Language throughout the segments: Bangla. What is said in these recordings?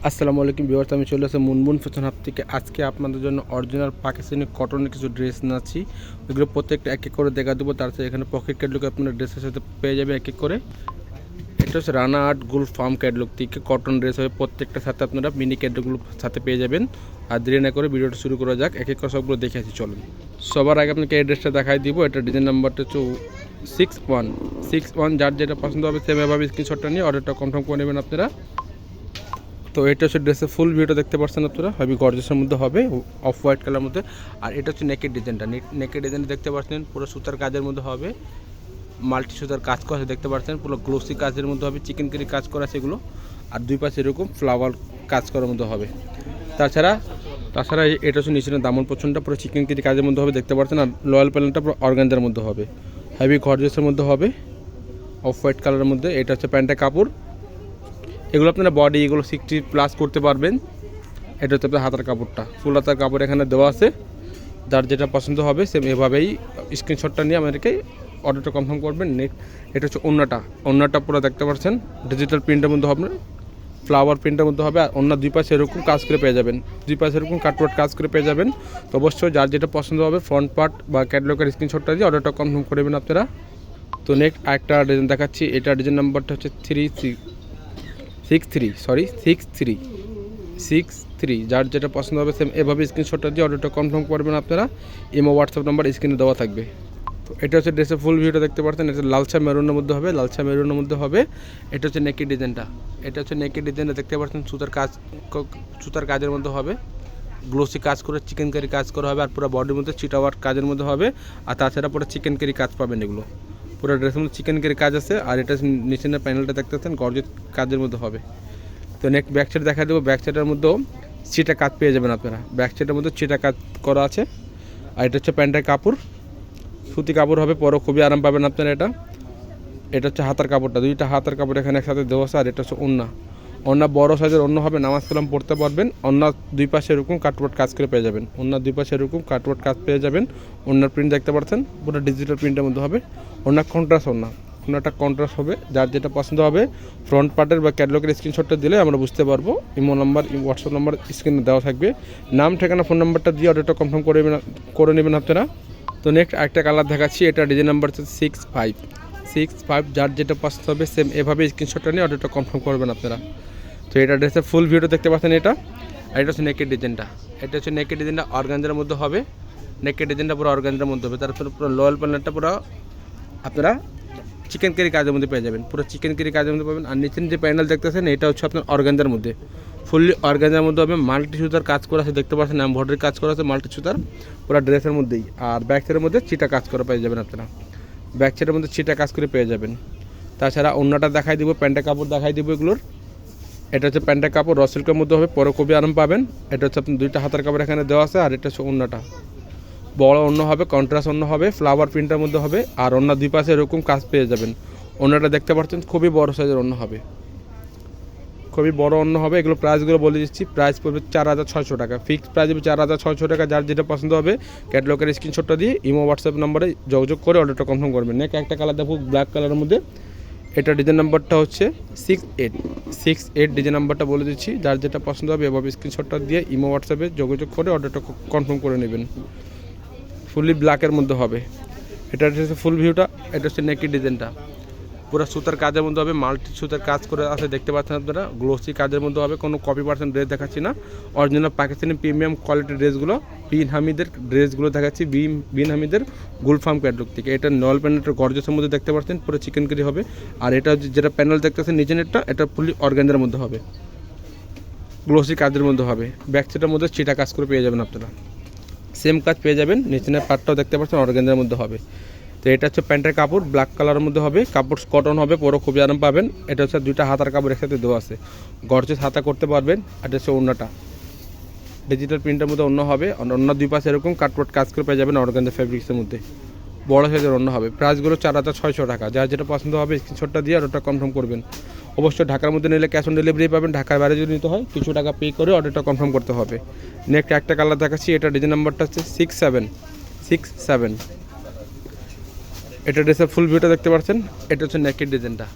আসসালামু আলাইকুম ভিউয়ার্স, আমি চলে আসছি মুনমুন ফ্যাশন হাব থেকে। আজকে আপনাদের জন্য অরিজিনাল পাকিস্তানি কটনের কিছু ড্রেস নিয়েছি। এগুলো প্রত্যেকটা এক এক করে দেখা দেবো। তার সাথে এখানে পকেট ক্যাটলগ আপনার ড্রেসের সাথে পেয়ে যাবে এক এক করে। এটা হচ্ছে রানা আর্ট গুল ফার্ম ক্যাটলগ থেকে কটন ড্রেস হবে, প্রত্যেকটার সাথে আপনারা মিনি ক্যাটলগুলো সাথে পেয়ে যাবেন। আর দেরি না করে ভিডিওটা শুরু করা যাক, এক এক করে সবগুলো দেখে আসি চলুন। সবার আগে আপনাকে এই ড্রেসটা দেখাই দিব। এটা ডিজাইন নাম্বারটা হচ্ছে 6161। যার যেটা পছন্দ হবে সেম এভাবে স্ক্রিনশটটা নিয়ে অর্ডারটা কনফার্ম করে নেবেন আপনারা। তো এটা হচ্ছে ড্রেসের ফুল ভিউটা দেখতে পাচ্ছেন আপনারা, হেভি গর্জিয়াসের মধ্যে হবে, অফ হোয়াইট কালার মধ্যে। আর এটা হচ্ছে নেকের ডিজাইনটা, নেকের ডিজাইনটা দেখতে পাচ্ছেন পুরো সুতার কাজের মধ্যে হবে, মাল্টি সুতার কাজ করা দেখতে পাচ্ছেন, পুরো গ্লোসি কাজের মধ্যে হবে, চিকেন কারি কাজ করা সেগুলো। আর দুই পাশে এরকম ফ্লাওয়ার কাজ করার মধ্যে হবে। তাছাড়া এটা হচ্ছে নিচের দামন পছন্দটা পুরো চিকেন কারি কাজের মধ্যে হবে দেখতে পাচ্ছেন। আর লয়াল প্যানেলটা পুরো অর্গানজার মধ্যে হবে, হেভি গর্জিয়াসের মধ্যে হবে, অফ হোয়াইট কালারের মধ্যে। এটা হচ্ছে প্যান্টের কাপড়। এগুলো আপনারা বডি এগুলো 60+ করতে পারবেন। এটা হচ্ছে আপনার হাতার কাপড়টা, ফুল হাতার কাপড় এখানে দেওয়া আছে। যার যেটা পছন্দ হবে সেম এভাবেই স্ক্রিনশটটা নিয়ে আমাদেরকে অর্ডারটা কনফার্ম করবেন। নেক্সট এটা হচ্ছে ওন্নাটা পুরো দেখতে পাচ্ছেন, ডিজিটাল প্রিন্টের মধ্যে হবে, ফ্লাওয়ার প্রিন্টের মধ্যে হবে। আর অন্য দুই পাশে এরকম কাজ করে পেয়ে যাবেন, দুই পাশে এরকম কাটওয়ার্ক কাজ করে পেয়ে যাবেন। তো অবশ্যই যার যেটা পছন্দ হবে ফ্রন্ট পার্ট বা ক্যাটলগের স্ক্রিনশটটা দিয়ে অর্ডারটা কনফার্ম করবেন আপনারা। তো নেক্সট আরেকটা ডিজাইন দেখাচ্ছি। এটা ডিজাইন নাম্বারটা হচ্ছে 63। যার যেটা পছন্দ হবে সেম এভাবে স্ক্রিনশটটা দিয়ে অর্ডারটা কনফার্ম করবেন আপনারা। ইমো হোয়াটসঅ্যাপ নাম্বার স্ক্রিনে দেওয়া থাকবে। তো এটা হচ্ছে ড্রেসের ফুল ভিউটা দেখতে পাচ্ছেন, এটা লালচা মেরুনের মধ্যে হবে, এটা হচ্ছে নেকের ডিজাইনটা দেখতে পাচ্ছেন, সুতার কাজের মধ্যে হবে, গ্লোসি কাজ করে চিকেন কারি কাজ করা হবে। আর পুরো বডির মধ্যে চিটাওয়ার কাজের মধ্যে হবে। আর তাছাড়া পুরো চিকেন কারি কাজ পাবেন, এগুলো পুরো ড্রেসের মধ্যে চিকেন কারি কাজ আছে। আর এটা নিচের প্যানেলটা দেখতে পাচ্ছেন গর্জিয়াস কাজের মধ্যে হবে। তো নেক্সট ব্যাক সাইড দেখা দেবো। ব্যাক সাইডের মধ্যেও চিটা কাজ পেয়ে যাবেন আপনারা, ব্যাক সাইডের মধ্যে চিটা কাজ করা আছে। আর এটা হচ্ছে প্যান্টের কাপড়, সুতি কাপড় হবে, পরও খুবই আরাম পাবেন আপনারা। এটা হচ্ছে হাতার কাপড়টা, দুইটা হাতার কাপড় এখানে একসাথে দেওয়া আছে। আর এটা হচ্ছে ওন্না বড় সাইজের অন্য হবে, নামাজ কালাম পড়তে পারবেন। অন্য দুই পাশে এরকম কাটওয়ার্ক কাজ করে পেয়ে যাবেন, ওন্নার প্রিন্ট দেখতে পাচ্ছেন পুরো ডিজিটাল প্রিন্টের মধ্যে হবে। ওন্নাটা কন্ট্রাস্ট হবে। যার যেটা পছন্দ হবে ফ্রন্ট পার্টের বা ক্যাটলগের স্ক্রিনশটটা দিলে আমরা বুঝতে পারবো। ইমো নাম্বার হোয়াটসঅ্যাপ নাম্বার স্ক্রিনে দেওয়া থাকবে, নাম ঠিকানা ফোন নাম্বারটা দিয়ে অর্ডারটা কনফার্ম করে নেবেন আপনারা। তো নেক্সট আরেকটা কালার দেখাচ্ছি। এটা ডিজাইন নাম্বার হচ্ছে 65। যার যেটা পছন্দ হবে সেম এভাবে স্ক্রিনশটটা নিয়ে অর্ডারটা কনফার্ম করবেন আপনারা। তো এটা ড্রেসের ফুল ভিউটা দেখতে পাচ্ছেন এটা। আর এটা হচ্ছে নেকের ডিজাইনটা অর্গানজার মধ্যে হবে, পুরো অর্গানজার মধ্যে হবে। তারপরে পুরো লয়াল প্যানেলটা পুরো আপনারা চিকেন কারি কাজের মধ্যে পেয়ে যাবেন, পুরো চিকেন কারি কাজের মধ্যে পাবেন। আর নিচের যে প্যানেল দেখতেছেন এটা হচ্ছে আপনার অর্গানজার মধ্যে, ফুললি অর্গানজার মধ্যে হবে, মাল্টি সুতার কাজ করা আছে দেখতে পাচ্ছেন, এমব্রয়ডারি কাজ করা আছে মাল্টি সুতার পুরো ড্রেসের মধ্যেই। আর ব্যাক সাইডের মধ্যে চিটা কাজ করা পেয়ে যাবেন আপনারা, ব্যাক সাইডের মধ্যে চিটা কাজ করে পেয়ে যাবেন। তাছাড়া অন্যটা দেখাই দিব, প্যান্টের কাপড় দেখাই দিব এগুলোর। এটা হচ্ছে প্যান্টের কাপড়, র সিল্কের মধ্যে হবে, পরে খুবই আরাম পাবেন। এটা হচ্ছে আপনার দুইটা হাতার কাপড় এখানে দেওয়া আছে। আর এটা হচ্ছে অন্যটা বড় অন্য হবে, কন্ট্রাস্ট অন্য হবে, ফ্লাওয়ার প্রিন্টের মধ্যে হবে। আর অন্য দুই পাশে এরকম কাজ পেয়ে যাবেন। অন্যটা দেখতে পাচ্ছেন খুবই বড় সাইজের অন্য হবে, এগুলো প্রাইসগুলো বলে দিচ্ছি। প্রাইস পড়বে 4600 টাকা, ফিক্সড প্রাইস হবে 4600 টাকা। যার যেটা পছন্দ হবে ক্যাটলগের স্ক্রিনশটটা দিয়ে ইমো হোয়াটসঅ্যাপ নাম্বারে যোগাযোগ করে অর্ডারটা কনফার্ম করবেন। নেক্সট একটা কালার দেখো ব্ল্যাক কালারের মধ্যে। এটা ডিজাইন নাম্বারটা হচ্ছে 68 ডিজাইন নাম্বারটা বলে দিচ্ছি। যার যেটা পছন্দ হবে এভাবে স্ক্রিনশটটা দিয়ে ইমো হোয়াটসঅ্যাপে যোগাযোগ করে অর্ডারটা কনফার্ম করে নেবেন। ফুললি ব্ল্যাকের মধ্যে হবে। এটা হচ্ছে ফুল ভিউটা। এটা হচ্ছে নেকের ডিজাইনটা, পুরো সুতার কাজের মধ্যে হবে, মাল্টি সুতার কাজ করে আছে দেখতে পাচ্ছেন আপনারা, গ্লোসি কাজের মধ্যে হবে, কোনো কপি পার্সেন্ট ড্রেস দেখাচ্ছি না, অরিজিনাল পাকিস্তানি প্রিমিয়াম কোয়ালিটির ড্রেসগুলো, বিন হামিদের ড্রেসগুলো দেখাচ্ছি, বিন হামিদের গুলফার্ম ক্যাটলগ থেকে। এটা নল প্যানেলটা গর্জেসের মধ্যে দেখতে পাচ্ছেন, পুরো চিকেন কারি হবে। আর এটা যেটা প্যানেল দেখতেছেন নিচেরটা, এটা ফুলি অর্গানজার মধ্যে হবে, গ্লোসি কাজের মধ্যে হবে, ব্যাক সাইডের মধ্যে চিটা কাজ করে পেয়ে যাবেন আপনারা, সেম কাজ পেয়ে যাবেন। নিচের পার্টটাও দেখতে পাচ্ছেন অর্গানজার মধ্যে হবে। তো এটা হচ্ছে প্যান্টের কাপড়, ব্ল্যাক কালারের মধ্যে হবে, কাপড় কটন হবে, পরও খুবই আরাম পাবেন। এটা হচ্ছে দুইটা হাতার কাপড় একসাথে দেওয়া আছে, গর্জেস হাতা করতে পারবেন। আর এটা হচ্ছে অন্যটা ডিজিটাল প্রিন্টের মধ্যে অন্য হবে, অন্য দুই পাশে এরকম কাটওয়ার্ক কাজ করে পেয়ে যাবেন অর্গানজা ফেব্রিক্সের মধ্যে, বড় সাইজের অন্য হবে। প্রাইসগুলো 4600 টাকা। যার যেটা পছন্দ হবে স্ক্রিনশটটা দিয়ে অর্ডারটা কনফার্ম করবেন। অবশ্যই ঢাকার মধ্যে নিলে ক্যাশ অন ডেলিভারি পাবেন, ঢাকার বাইরে যদি নিতে হয় কিছু টাকা পে করে অর্ডারটা কনফার্ম করতে হবে। নেক্সট একটা কালার দেখাচ্ছি। এটা ডিজাইন নাম্বারটা হচ্ছে 67। এটা ড্রেসের ফুল ভিউটা দেখতে পাচ্ছেন। এটা হচ্ছে নেকের ডিজাইনটা,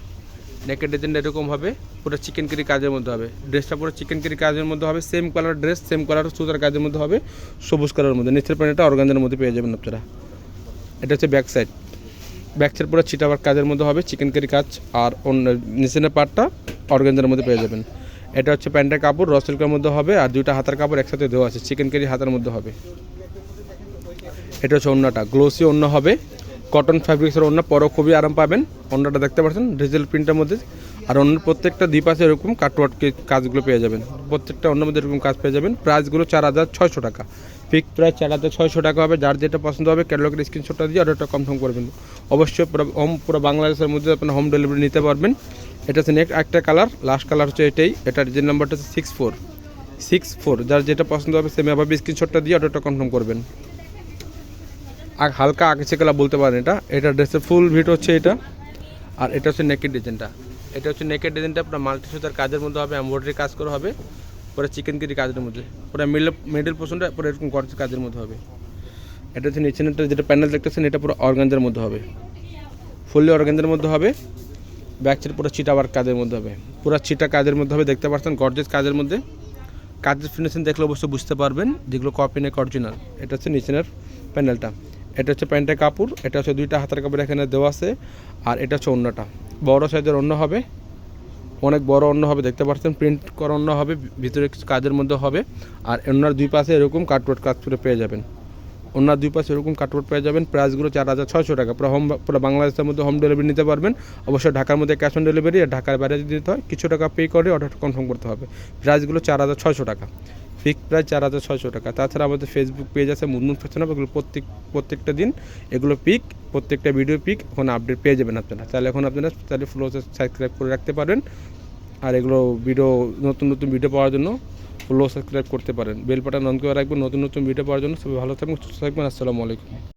নেকের ডিজাইনটা এরকম হবে, পুরো চিকেন কারি কাজের মধ্যে হবে। ড্রেসটা পুরো চিকেন কারি কাজের মধ্যে হবে, same colour dress, same colour সুতার কাজের মধ্যে হবে, সবুজ কালারের মধ্যে। নিচের প্যান্টটা অর্গানজার মধ্যে পেয়ে যাবেন আপনারা। এটা হচ্ছে ব্যাক সাইড পুরো চিটাবার কাজের মধ্যে হবে, চিকেন কারি কাজ। আর অন্য নিচের পার্টটা অর্গানজার মধ্যে পেয়ে যাবেন। এটা হচ্ছে প্যান্টের কাপড় র সিল্কের মধ্যে হবে, আর দুইটা হাতার কাপড় একসাথে দেওয়া আছে, চিকেন কারি হাতার মধ্যে হবে। এটা হচ্ছে ওড়নাটা, গ্লোসি ওড়না হবে, কটন ফ্যাব্রিক্সের ওড়না, পরও খুবই আরাম পাবেন। ওড়নাটা দেখতে পাচ্ছেন ডিজিটাল প্রিন্টের মধ্যে। আর অন্য প্রত্যেকটা দ্বীপ আছে এরকম কাটওয়ার্ক কাজগুলো পেয়ে যাবেন, প্রত্যেকটা অন্য মধ্যে এরকম কাজ পেয়ে যাবেন। প্রাইসগুলো 4600 টাকা, ফিক্স প্রাইস 4600 টাকা হবে। যার যেটা পছন্দ হবে ক্যাটালগের স্ক্রিনশটটা দিয়ে অর্ডারটা কনফার্ম করবেন। অবশ্যই পুরো বাংলাদেশের মধ্যে আপনার হোম ডেলিভারি নিতে পারবেন। এটা হচ্ছে নেক্সট একটা কালার, লাস্ট কালার হচ্ছে এটাই। এটার যে নাম্বারটা হচ্ছে 6464। যার যেটা পছন্দ হবে সেমভাবে স্ক্রিনশটটা দিয়ে অর্ডারটা কনফার্ম করবেন। আর হালকা আকাশি কালার বলতে পারেন এটা ড্রেসের ফুল ভিট হচ্ছে এটা। আর এটা হচ্ছে নেকের ডিজাইনটা, এটা হচ্ছে নেকের ডিজাইনটা আপনার মাল্টি সুতার কাজের মধ্যে হবে, এমব্রয়ডারি কাজ করা হবে, পুরো চিকেন কারি কাজের মধ্যে, পুরো মিডল পোর্শনটা পুরো এরকম গর্জিয়াস কাজের মধ্যে হবে। এটা হচ্ছে নিচেরটা যেটা প্যানেল দেখতেছেন এটা পুরো অর্গানজার মধ্যে হবে, ফুললি অর্গানজার মধ্যে হবে। ব্যাক সাইড পুরো চিটা ওয়ার্ক কাজের মধ্যে হবে, পুরো চিটা কাজের মধ্যে হবে, দেখতে পাচ্ছেন গর্জিয়াস কাজের মধ্যে। কাজের ফিনিশিং দেখলে অবশ্যই বুঝতে পারবেন যেগুলো কপি নেক অরিজিনাল। এটা হচ্ছে নিচের প্যানেলটা, এটা হচ্ছে প্যান্টের কাপড়, এটা হচ্ছে দুইটা হাতের কাপড় এখানে দেওয়া আছে। আর এটা হচ্ছে ওড়নাটা, বড় সাইজের ওড়না হবে, অনেক বড় ওড়না হবে, দেখতে পাচ্ছেন প্রিন্ট করা ওড়না হবে, ভিতরে কিছু কাজের মধ্যে হবে। আর ওড়নার দুই পাশে এরকম কাটওয়ার্ক কাজ করে পেয়ে যাবেন, ওড়নার দুই পাশে এরকম কাটওয়ার্ক পেয়ে যাবেন। প্রাইসগুলো 4600 টাকা, পুরো বাংলাদেশের মধ্যে হোম ডেলিভারি নিতে পারবেন। অবশ্যই ঢাকার মধ্যে ক্যাশ অন ডেলিভারি, আর ঢাকার বাইরে যদি দিতে হয় কিছু টাকা পে করে অর্ডারটা কনফার্ম করতে হবে। প্রাইসগুলো 4600 টাকা, ফিক্স প্রাইস 4600 টাকা। তাছাড়া আমাদের ফেসবুক পেজ আছে মুনমুন ফ্যাশন হাব, এগুলো প্রত্যেকটা দিন এগুলো প্রত্যেকটা ভিডিও ওখানে আপডেট পেয়ে যাবেন আপনারা। তাহলে এখন আপনারা তাহলে সাবস্ক্রাইব করে রাখতে পারবেন। আর এগুলো নতুন ভিডিও পাওয়ার জন্য সাবস্ক্রাইব করতে পারেন, বেল বাটন অন করে রাখবেন নতুন ভিডিও পাওয়ার জন্য। সবাই ভালো থাকবেন, সুস্থ থাকবেন। আসসালামু আলাইকুম।